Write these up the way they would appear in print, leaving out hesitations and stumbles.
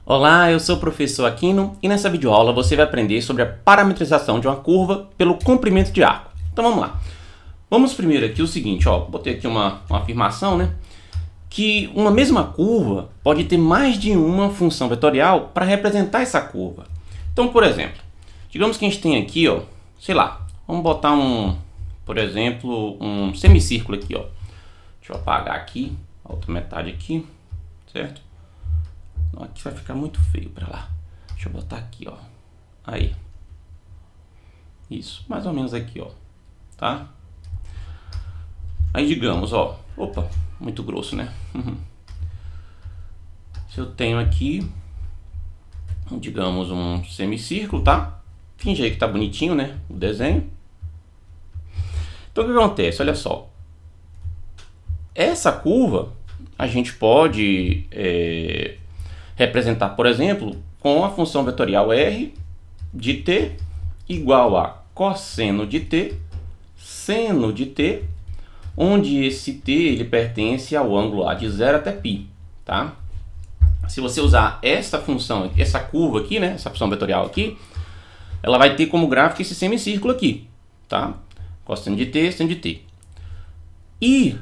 Olá, eu sou o professor Aquino e nessa videoaula você vai aprender sobre a parametrização de uma curva pelo comprimento de arco. Então vamos lá. Vamos primeiro aqui o seguinte, botei aqui uma afirmação, né? Que uma mesma curva pode ter mais de uma função vetorial para representar essa curva. Então, por exemplo, digamos que a gente tem aqui, sei lá, vamos botar por exemplo, um semicírculo aqui, Deixa eu apagar aqui, a outra metade aqui, certo? Aqui vai ficar muito feio para lá. Deixa eu botar aqui, Aí. Isso, mais ou menos aqui, tá? Aí digamos, opa, muito grosso, né? Se eu tenho aqui, digamos, um semicírculo, tá? Finge aí que tá bonitinho, né? O desenho. Então o que acontece? Olha só. Essa curva a gente pode representar, por exemplo, com a função vetorial r de t igual a cosseno de t, seno de t, onde esse t ele pertence ao ângulo A de 0 até π, tá? Se você usar essa função, essa curva aqui, né, essa função vetorial aqui, ela vai ter como gráfico esse semicírculo aqui, tá? Cosseno de t, seno de t. E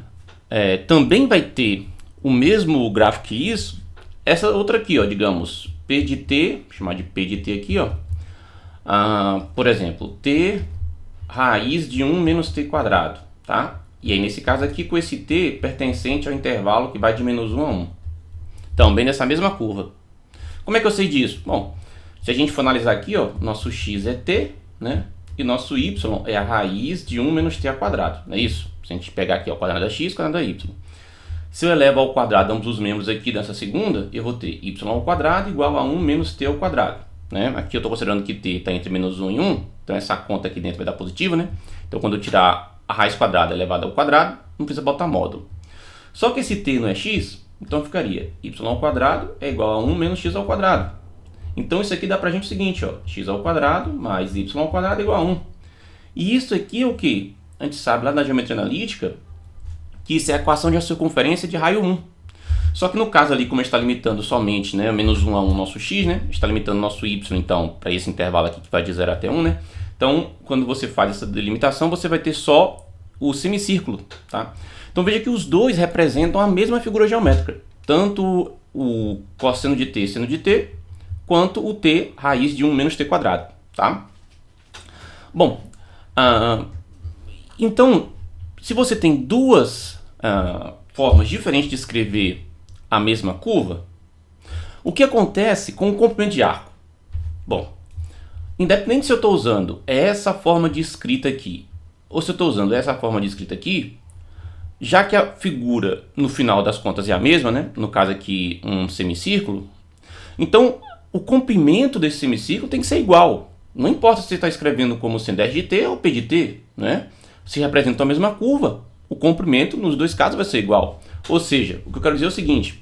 também vai ter o mesmo gráfico que isso, essa outra aqui, digamos, P de t, vou chamar de P de t aqui, por exemplo, t raiz de 1 menos t quadrado, tá? E aí nesse caso aqui com esse t pertencente ao intervalo que vai de menos 1 a 1. Também nessa mesma curva. Como é que eu sei disso? Bom, se a gente for analisar aqui, nosso x é t, né? E nosso y é a raiz de 1 menos t ao quadrado, não é isso? Se a gente pegar aqui o quadrado da x, quadrado da y. Se eu elevo ao quadrado ambos os membros aqui dessa segunda, eu vou ter y ao quadrado igual a 1 menos t ao quadrado, né? Aqui eu estou considerando que t está entre menos 1 e 1, então essa conta aqui dentro vai dar positiva, né? Então quando eu tirar a raiz quadrada elevada ao quadrado, não precisa botar módulo. Só que esse t não é x, então ficaria y ao quadrado é igual a 1 menos x ao quadrado. Então isso aqui dá pra gente o seguinte, x ao quadrado mais y ao quadrado é igual a 1. E isso aqui é o que? A gente sabe lá na geometria analítica que isso é a equação de circunferência de raio 1. Só que no caso ali, como a gente está limitando somente, né, menos 1 a 1 nosso x, né, a gente está limitando nosso y, então, para esse intervalo aqui que vai de 0 até 1, né, então, quando você faz essa delimitação, você vai ter só o semicírculo, tá? Então, veja que os dois representam a mesma figura geométrica, tanto o cosseno de t, seno de t, quanto o t raiz de 1 menos t quadrado, tá? Bom, então, se você tem duas formas diferentes de escrever a mesma curva, o que acontece com o comprimento de arco? Bom, independente se eu estou usando essa forma de escrita aqui, ou se eu estou usando essa forma de escrita aqui, já que a figura, no final das contas, é a mesma, né? No caso aqui, um semicírculo, então o comprimento desse semicírculo tem que ser igual. Não importa se você está escrevendo como sendo r de t ou p de t, né? Se representam a mesma curva, o comprimento nos dois casos vai ser igual. Ou seja, o que eu quero dizer é o seguinte: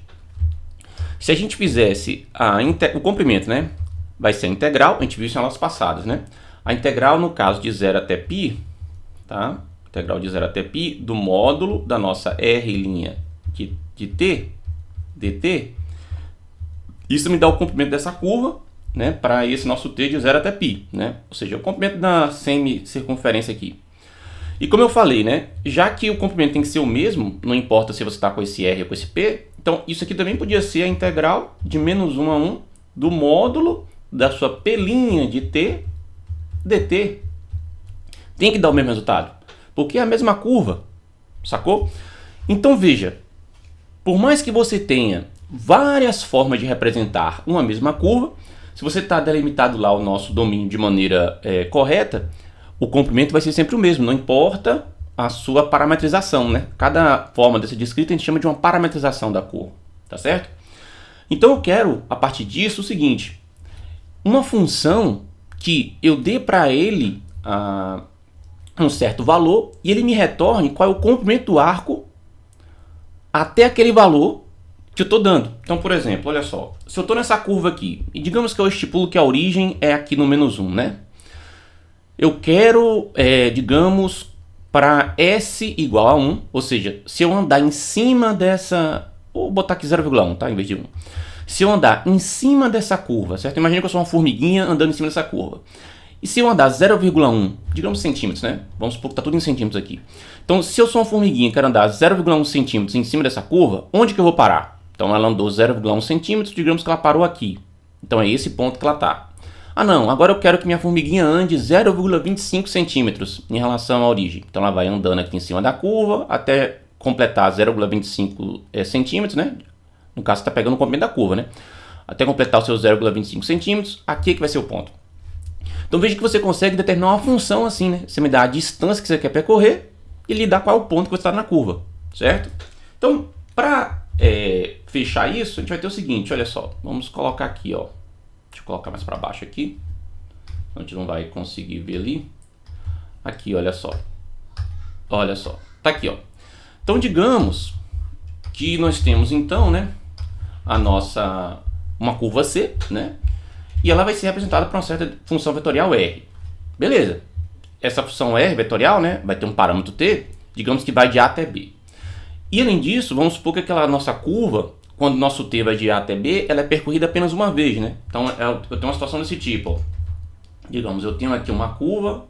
se a gente fizesse o comprimento, né, vai ser a integral, a gente viu isso em aulas passadas, né? A integral no caso de 0 até π, tá? Integral de 0 até π do módulo da nossa r' de t, dt. Isso me dá o comprimento dessa curva, né, para esse nosso t de 0 até π, né? Ou seja, o comprimento da semicircunferência aqui. E como eu falei, né, já que o comprimento tem que ser o mesmo, não importa se você está com esse r ou com esse p, então isso aqui também podia ser a integral de menos 1 a 1 do módulo da sua p' de t dt. Tem que dar o mesmo resultado, porque é a mesma curva, sacou? Então veja, por mais que você tenha várias formas de representar uma mesma curva, se você está delimitado lá o nosso domínio de maneira correta, o comprimento vai ser sempre o mesmo, não importa a sua parametrização, né? Cada forma dessa descrita a gente chama de uma parametrização da curva, tá certo? Então eu quero, a partir disso, o seguinte: uma função que eu dê para ele um certo valor e ele me retorne qual é o comprimento do arco até aquele valor que eu estou dando. Então, por exemplo, olha só, se eu estou nessa curva aqui, e digamos que eu estipulo que a origem é aqui no menos 1, né? Eu quero, digamos, para S igual a 1, ou seja, se eu andar em cima dessa... Vou botar aqui 0,1, tá? Em vez de 1. Se eu andar em cima dessa curva, certo? Imagina que eu sou uma formiguinha andando em cima dessa curva. E se eu andar 0,1, digamos centímetros, né? Vamos supor que está tudo em centímetros aqui. Então, se eu sou uma formiguinha e quero andar 0,1 centímetros em cima dessa curva, onde que eu vou parar? Então, ela andou 0,1 centímetros, digamos que ela parou aqui. Então, é esse ponto que ela está. Ah, não, agora eu quero que minha formiguinha ande 0,25 centímetros em relação à origem. Então, ela vai andando aqui em cima da curva até completar 0,25 centímetros, né? No caso, você está pegando o comprimento da curva, né? Até completar os seus 0,25 centímetros, aqui que vai ser o ponto. Então veja que você consegue determinar uma função assim, né? Você me dá a distância que você quer percorrer e lhe dá qual é o ponto que você está na curva, certo? Então, para fechar isso, a gente vai ter o seguinte, olha só. Vamos colocar aqui, ó. Deixa eu colocar mais para baixo aqui. A gente não vai conseguir ver ali. Aqui, olha só. Olha só. Tá aqui, ó. Então, digamos que nós temos, então, né? Uma curva C, né? E ela vai ser representada por uma certa função vetorial R. Beleza. Essa função R vetorial, né, vai ter um parâmetro T, digamos que vai de A até B. E além disso, vamos supor que aquela nossa curva, quando o nosso T vai de A até B, ela é percorrida apenas uma vez, né? Então eu tenho uma situação desse tipo, ó. Digamos, eu tenho aqui uma curva,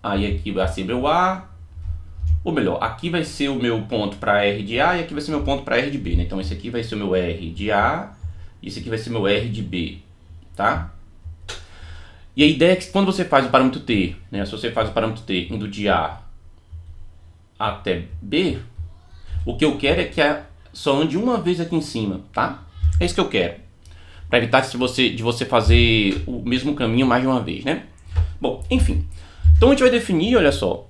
aí aqui vai ser meu A, ou melhor, aqui vai ser o meu ponto para R de A e aqui vai ser meu ponto para R de B, né? Então esse aqui vai ser o meu R de A e esse aqui vai ser meu R de B. Tá? E a ideia é que quando você faz o parâmetro T, né, se você faz o parâmetro T indo de A até B, o que eu quero é que só ande uma vez aqui em cima, tá? É isso que eu quero. Para evitar de você fazer o mesmo caminho mais de uma vez, né? Bom, enfim. Então a gente vai definir, olha só,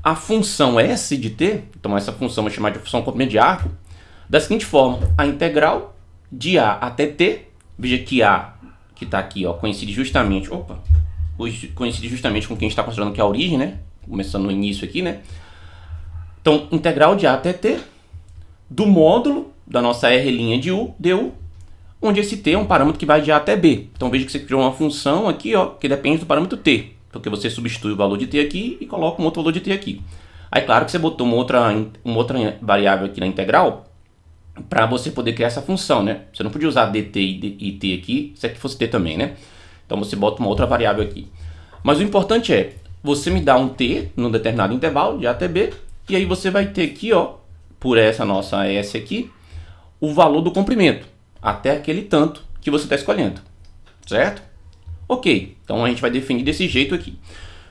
a função S de T, então essa função é chamada de função comprimento de arco, da seguinte forma: a integral de A até T, veja que A que está aqui, ó, coincide justamente com quem a gente está considerando que é a origem, né? Começando no início aqui, né? Então, integral de A até T do módulo da nossa R' de U, du, onde esse T é um parâmetro que vai de A até B. Então, veja que você criou uma função aqui, ó, que depende do parâmetro T, porque você substitui o valor de T aqui e coloca um outro valor de T aqui. Aí, claro que você botou uma outra variável aqui na integral, para você poder criar essa função, né? Você não podia usar dt e t aqui, se é que fosse t também, né? Então você bota uma outra variável aqui. Mas o importante é, você me dá um t num determinado intervalo, de a até b, e aí você vai ter aqui, ó, por essa nossa s aqui, o valor do comprimento, até aquele tanto que você está escolhendo, certo? Ok, então a gente vai definir desse jeito aqui.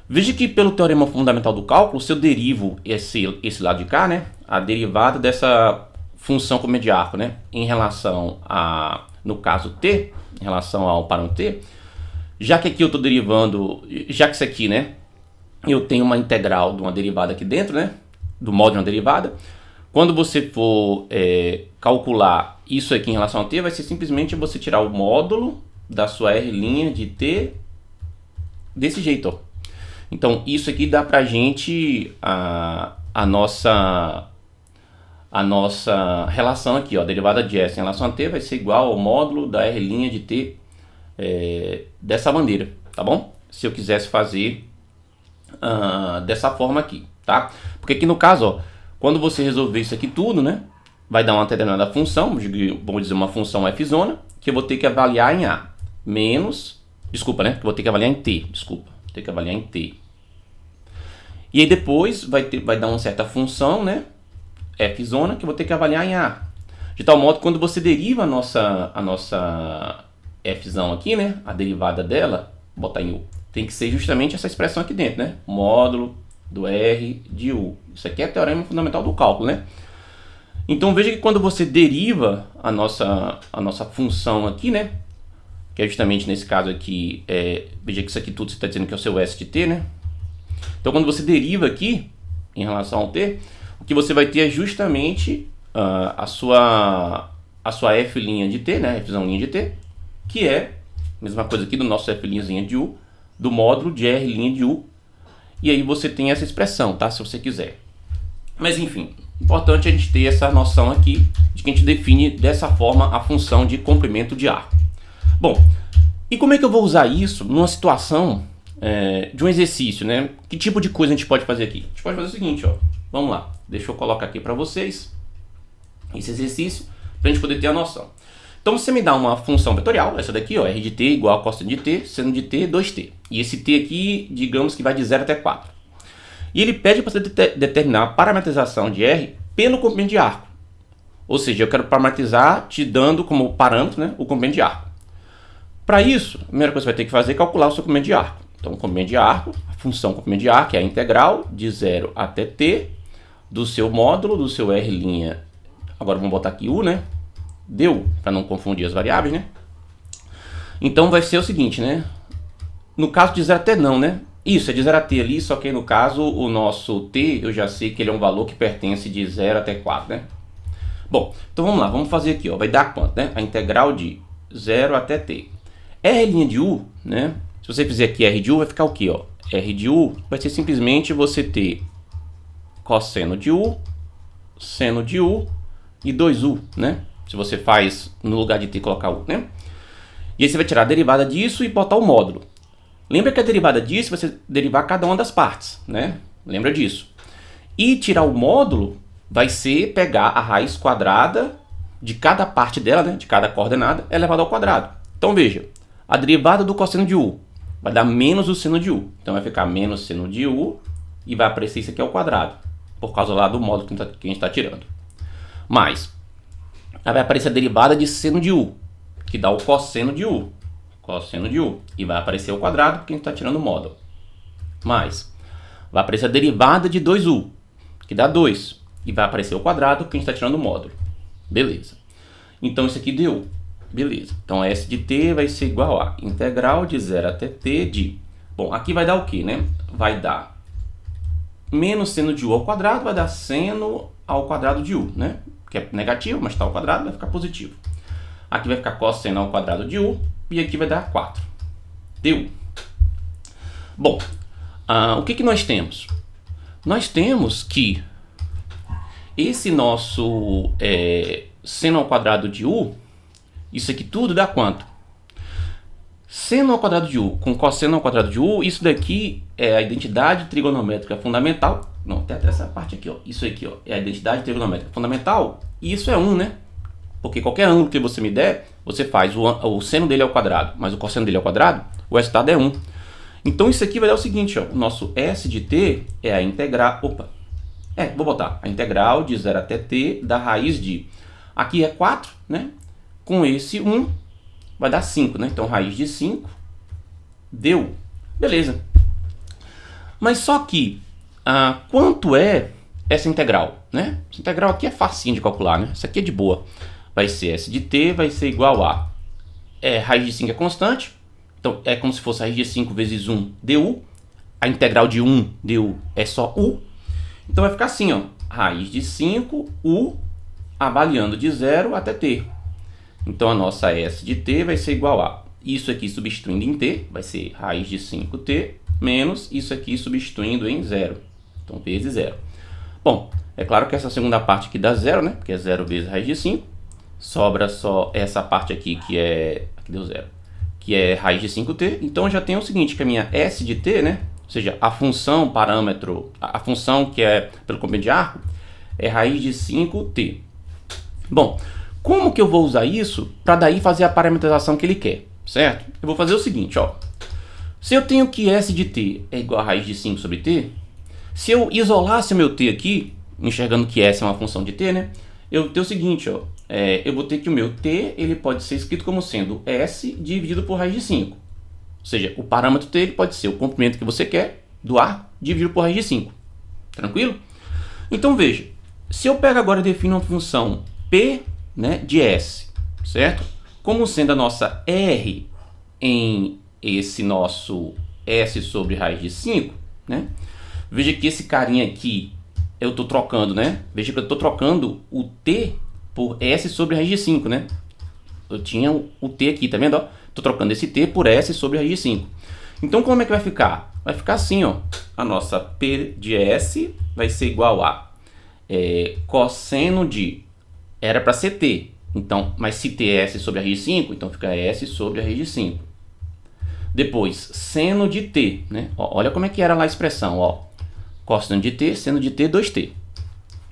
Veja que pelo teorema fundamental do cálculo, se eu derivo esse lado de cá, né? A derivada dessa função comprimento de arco, né, em relação a, no caso T, em relação ao parâmetro T, já que aqui eu estou derivando, já que isso aqui, né, eu tenho uma integral de uma derivada aqui dentro, né, do modo de uma derivada, quando você for calcular isso aqui em relação a T, vai ser simplesmente você tirar o módulo da sua R' de T desse jeito, ó. Então isso aqui dá pra gente a nossa relação aqui, ó, a derivada de S em relação a T vai ser igual ao módulo da R' de T dessa maneira, tá bom? Se eu quisesse fazer dessa forma aqui, tá? Porque aqui no caso, ó, quando você resolver isso aqui tudo, né, vai dar uma determinada função, vamos dizer uma função f zona, que eu vou ter que avaliar em A, menos, desculpa, né, que eu vou ter que avaliar em T, ter que avaliar em T. E aí depois vai dar uma certa função, né, f zona, que eu vou ter que avaliar em A. De tal modo que quando você deriva a nossa f zão aqui, né, a derivada dela, botar em U, tem que ser justamente essa expressão aqui dentro, né, módulo do R de U. Isso aqui é o teorema fundamental do cálculo, né? Então veja que quando você deriva a nossa função aqui, né, que é justamente nesse caso aqui, veja que isso aqui tudo você está dizendo que é o seu S de T, né? Então quando você deriva aqui em relação ao T, o que você vai ter é justamente a sua f' de T, né, f'zinha de T, que é a mesma coisa aqui do nosso f'zinha de U, do módulo de R' de U, e aí você tem essa expressão, tá, se você quiser. Mas enfim, importante a gente ter essa noção aqui, de que a gente define dessa forma a função de comprimento de arco. Bom, e como é que eu vou usar isso numa situação de um exercício, né? Que tipo de coisa a gente pode fazer aqui? A gente pode fazer o seguinte, ó, vamos lá, deixa eu colocar aqui para vocês esse exercício, para a gente poder ter a noção. Então você me dá uma função vetorial, essa daqui, ó, r de t igual a cosseno de t, seno de t, 2t. E esse t aqui, digamos que vai de 0 até 4. E ele pede para você determinar a parametrização de r pelo comprimento de arco. Ou seja, eu quero parametrizar te dando como parâmetro, né, o comprimento de arco. Para isso, a primeira coisa que você vai ter que fazer é calcular o seu comprimento de arco. Então, o comprimento de arco, a função comprimento de arco é a integral de 0 até t do seu módulo, do seu r'. Agora vamos botar aqui u, né? Du, para não confundir as variáveis, né? Então vai ser o seguinte, né? No caso de 0 até não, né? Isso, é de 0 a t ali, só que no caso o nosso t, eu já sei que ele é um valor que pertence de 0 até 4, né? Bom, então vamos lá, vamos fazer aqui, ó. Vai dar quanto, né? A integral de 0 até t. R' de u, né? Se você fizer aqui R de u, vai ficar o quê, ó? R de u vai ser simplesmente você ter cosseno de u, seno de u e 2u, né? Se você faz no lugar de t colocar u, né? E aí você vai tirar a derivada disso e botar o módulo. Lembra que a derivada disso vai ser derivar cada uma das partes, né? Lembra disso. E tirar o módulo vai ser pegar a raiz quadrada de cada parte dela, né? De cada coordenada, elevado ao quadrado. Então veja, a derivada do cosseno de u vai dar menos o seno de u. Então vai ficar menos seno de u e vai aparecer isso aqui ao quadrado, por causa lá do módulo que a gente está tirando. Mas, aí vai aparecer a derivada de seno de u, que dá o cosseno de u. Cosseno de u. E vai aparecer ao quadrado, porque a gente está tirando o módulo. Mas, vai aparecer a derivada de 2u, que dá 2. E vai aparecer ao quadrado, porque a gente está tirando o módulo. Beleza. Então, isso aqui deu. Beleza. Então, S de t vai ser igual a integral de 0 até t de... Bom, aqui vai dar o quê, né? Vai dar menos seno de u ao quadrado, vai dar seno ao quadrado de u, né? Que é negativo, mas está ao quadrado, vai ficar positivo. Aqui vai ficar cosseno ao quadrado de u, e aqui vai dar 4. Deu. Bom, o que nós temos? Nós temos que esse nosso seno ao quadrado de u, isso aqui tudo dá quanto? Seno ao quadrado de u com cosseno ao quadrado de u, isso daqui é a identidade trigonométrica fundamental. Não, tem até essa parte aqui, ó. Isso aqui, ó, é a identidade trigonométrica fundamental, e isso é 1, né? Porque qualquer ângulo que você me der, você faz o seno dele ao quadrado, mas o cosseno dele ao quadrado, o resultado é 1. Então isso aqui vai dar o seguinte, ó, o nosso S de t é a integral, vou botar a integral de 0 até t da raiz de, aqui é 4, né? Com esse 1 vai dar 5, né? Então raiz de 5 deu. Beleza. Mas só que quanto é essa integral, né? Essa integral aqui é facinho de calcular, né? Essa aqui é de boa. Vai ser S de t, vai ser igual a... raiz de 5 é constante. Então, é como se fosse a raiz de 5 vezes 1 du. A integral de 1 du é só u. Então, vai ficar assim, ó. Raiz de 5 u avaliando de 0 até t. Então, a nossa S de t vai ser igual a... Isso aqui substituindo em t, vai ser raiz de 5t menos isso aqui substituindo em 0. Então, vezes 0. Bom, é claro que essa segunda parte aqui dá 0, né? Porque é 0 vezes raiz de 5. Sobra só essa parte aqui que é... Aqui deu 0. Que é raiz de 5t. Então eu já tenho o seguinte, que a minha S de t, né? Ou seja, a função parâmetro... A função que é pelo comprimento de arco é raiz de 5t. Bom, como que eu vou usar isso para daí fazer a parametrização que ele quer? Certo? Eu vou fazer o seguinte, ó. Se eu tenho que S de t é igual a raiz de 5 sobre t, se eu isolasse o meu t aqui, enxergando que S é uma função de t, né? Eu tenho o seguinte, ó. Eu vou ter que o meu t ele pode ser escrito como sendo S dividido por raiz de 5. Ou seja, o parâmetro t ele pode ser o comprimento que você quer do arco dividido por raiz de 5. Tranquilo? Então veja, se eu pego agora e defino uma função p, né, de S, certo? Como sendo a nossa R em esse nosso S sobre raiz de 5, né? Veja que esse carinha aqui eu estou trocando, né? Veja que eu estou trocando o t por S sobre raiz de 5, né? Eu tinha o t aqui, tá vendo? Estou trocando esse t por S sobre raiz de 5. Então, como é que vai ficar? Vai ficar assim, ó. A nossa P de S vai ser igual a cosseno de... Era para ser t. Então, mas se t é S sobre a raiz de 5, então fica S sobre a raiz de 5. Depois, seno de t, né? Ó, olha como é que era lá a expressão, ó. Cosseno de t, seno de t, 2t.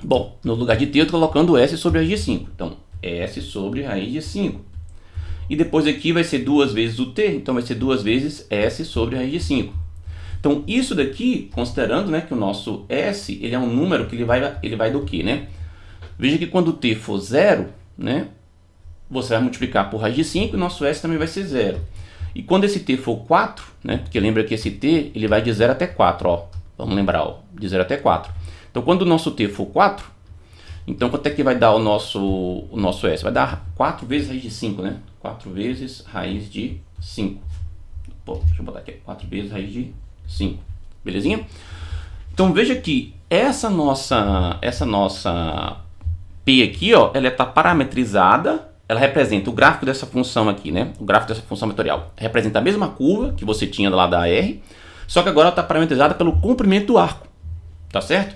Bom, no lugar de t eu estou colocando S sobre a raiz de 5. Então, S sobre raiz de 5. E depois aqui vai ser 2 vezes o t, então vai ser 2 vezes s sobre raiz de 5. Então isso daqui, considerando, né, que o nosso s ele é um número que ele vai do quê, né? Veja que quando o t for 0, né, você vai multiplicar por raiz de 5 e o nosso s também vai ser 0. E quando esse t for 4, né, porque lembra que esse t ele vai de 0 até 4, ó. Vamos lembrar, ó, de 0 até 4. Então quando o nosso t for 4, então quanto é que vai dar o nosso s? Vai dar 4 vezes raiz de 5, né? 4 vezes raiz de 5. Pô, deixa eu botar aqui, 4 vezes raiz de 5. Belezinha? Então veja que essa nossa P aqui, ó, ela está parametrizada, ela representa o gráfico dessa função aqui, né? O gráfico dessa função vetorial representa a mesma curva que você tinha lá da R, só que agora ela está parametrizada pelo comprimento do arco, tá certo?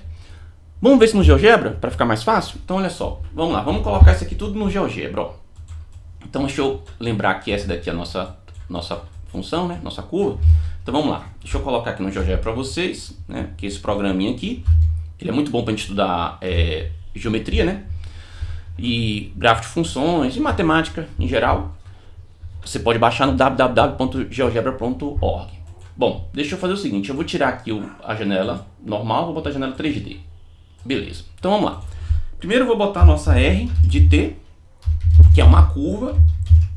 Vamos ver isso no GeoGebra, para ficar mais fácil? Então olha só, vamos lá, vamos colocar isso aqui tudo no GeoGebra, ó. Então deixa eu lembrar que essa daqui é a nossa função, né? Nossa curva. Então vamos lá, deixa eu colocar aqui no GeoGebra para vocês, né? Que esse programinha aqui, ele é muito bom para a gente estudar geometria, né? E gráfico de funções e matemática em geral. Você pode baixar no www.geogebra.org. Bom, deixa eu fazer o seguinte, eu vou tirar aqui a janela normal, vou botar a janela 3D. Beleza, então vamos lá. Primeiro eu vou botar a nossa R de t, que é uma curva,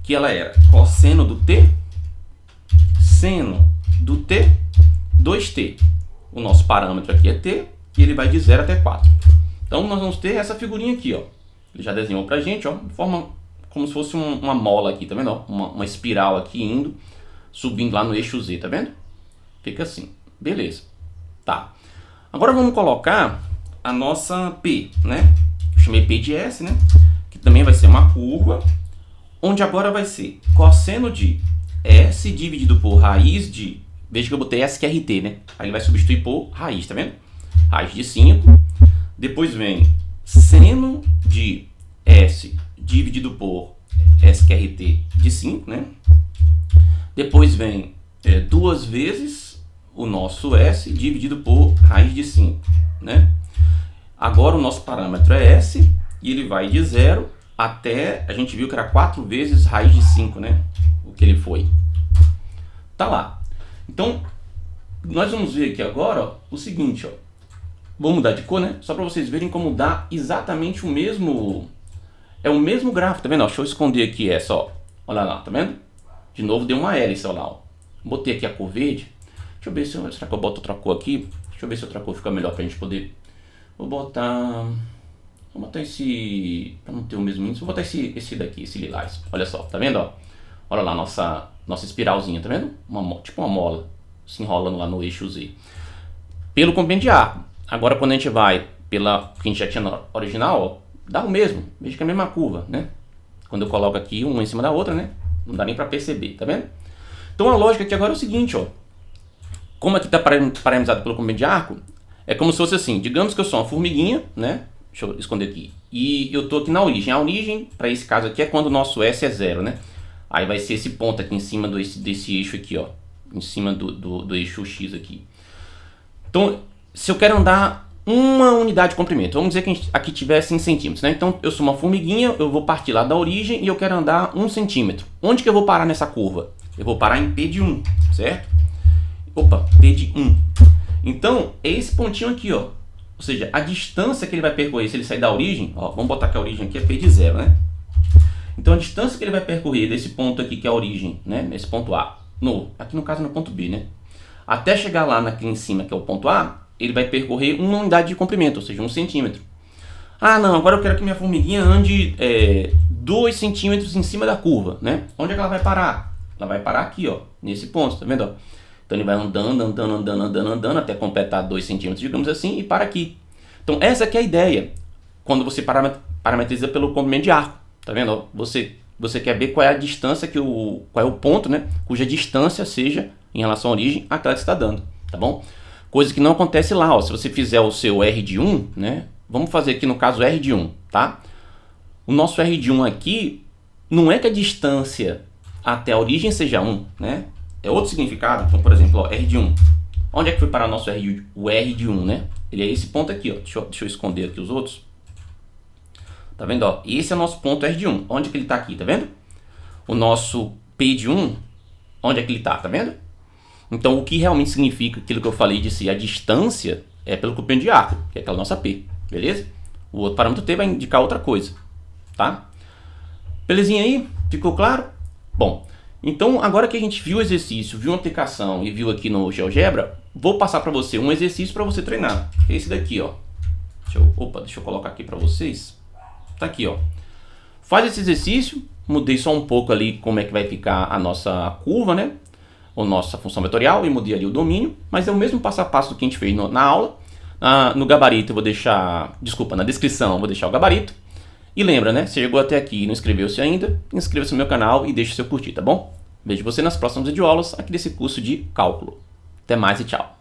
que ela era cosseno do t, seno do t, 2t. O nosso parâmetro aqui é t, e ele vai de 0 até 4. Então nós vamos ter essa figurinha aqui, ó. Ele já desenhou pra gente, ó, de forma como se fosse uma mola aqui, tá vendo? Ó? Uma espiral aqui indo, subindo lá no eixo Z, tá vendo? Fica assim, beleza. Tá. Agora vamos colocar a nossa P, né? Eu chamei P de S, né? Que também vai ser uma curva, onde agora vai ser cosseno de S dividido por raiz de... Veja que eu botei S que é RT, né? Aí ele vai substituir por raiz, tá vendo? Raiz de 5. Depois vem seno de S dividido por S que é RT de 5, né? Depois vem 2 vezes o nosso S dividido por raiz de 5, né? Agora o nosso parâmetro é S e ele vai de 0 até, a gente viu que era 4 vezes raiz de 5, né? O que ele foi. Tá lá. Então, nós vamos ver aqui agora, ó, o seguinte, ó. Vou mudar de cor, né? Só para vocês verem como dá exatamente o mesmo... É o mesmo gráfico, tá vendo? Ó, deixa eu esconder aqui essa, ó. Olha lá, tá vendo? De novo deu uma hélice, olha lá, ó. Botei aqui a cor verde. Deixa eu ver se será que eu boto outra cor aqui? Deixa eu ver se outra cor fica melhor pra gente poder... Vou botar esse... Pra não ter o mesmo índice, vou botar esse daqui, esse lilás. Olha só, tá vendo, ó? Olha lá, nossa espiralzinha, tá vendo? Tipo uma mola se enrolando lá no eixo Z. Pelo comprimento de arco. Agora quando a gente vai pela que a gente já tinha no original, ó, dá o mesmo. Veja que é a mesma curva, né? Quando eu coloco aqui uma em cima da outra, né? Não dá nem pra perceber, tá vendo? Então a lógica aqui agora é o seguinte, ó. Como aqui está parametrizado pelo comprimento de arco, é como se fosse assim, digamos que eu sou uma formiguinha, né? Deixa eu esconder aqui. E eu estou aqui na origem. A origem, para esse caso aqui, é quando o nosso S é 0, né? Aí vai ser esse ponto aqui em cima desse eixo aqui, ó. Em cima do eixo X aqui. Então, se eu quero andar uma unidade de comprimento, vamos dizer que aqui tivesse em centímetros, né? Então, eu sou uma formiguinha, eu vou partir lá da origem e eu quero andar 1 centímetro. Onde que eu vou parar nessa curva? Eu vou parar em P de 1, certo? Opa, P de 1. Então, é esse pontinho aqui, ó. Ou seja, a distância que ele vai percorrer se ele sair da origem, ó, vamos botar que a origem aqui é P de 0, né? Então, a distância que ele vai percorrer desse ponto aqui, que é a origem, né? Nesse ponto A, aqui no caso no ponto B, né? Até chegar lá naquele em cima, que é o ponto A, ele vai percorrer uma unidade de comprimento, ou seja, 1 centímetro. Ah, não, agora eu quero que minha formiguinha ande 2 centímetros em cima da curva, né? Onde é que ela vai parar? Ela vai parar aqui, ó, nesse ponto, tá vendo, ó? Então ele vai andando até completar 2 centímetros, digamos assim, e para aqui. Então essa aqui é a ideia, quando você parametriza pelo comprimento de arco, tá vendo? Você quer ver qual é a distância, qual é o ponto, né? Cuja distância seja em relação à origem àquela que você está dando, tá bom? Coisa que não acontece lá, ó. Se você fizer o seu R de 1, né? Vamos fazer aqui no caso R de 1, tá? O nosso R de 1 aqui não é que a distância até a origem seja 1, né? É outro significado. Então, por exemplo, ó, R de 1. Onde é que foi parar o R de 1, né? Ele é esse ponto aqui, ó. Deixa eu esconder aqui os outros. Tá vendo, ó? Esse é o nosso ponto R de 1. Onde que ele tá aqui, tá vendo? o nosso P de 1, onde é que ele tá vendo? Então, o que realmente significa aquilo que eu falei de ser a distância é pelo comprimento de arco, que é aquela nossa P, beleza? O outro parâmetro T vai indicar outra coisa, tá? Belezinha aí? Ficou claro? Bom, então agora que a gente viu o exercício, viu a aplicação e viu aqui no GeoGebra, vou passar para você um exercício para você treinar. Esse daqui, ó. Deixa eu colocar aqui para vocês. Tá aqui, ó. Faz esse exercício, mudei só um pouco ali como é que vai ficar a nossa curva, né? A nossa função vetorial e mudei ali o domínio, mas é o mesmo passo a passo do que a gente fez na aula. No gabarito eu vou deixar, na descrição eu vou deixar o gabarito. E lembra, né? Se chegou até aqui e não inscreveu-se ainda, inscreva-se no meu canal e deixe o seu curtir, tá bom? Vejo você nas próximas videoaulas aqui desse curso de cálculo. Até mais e tchau!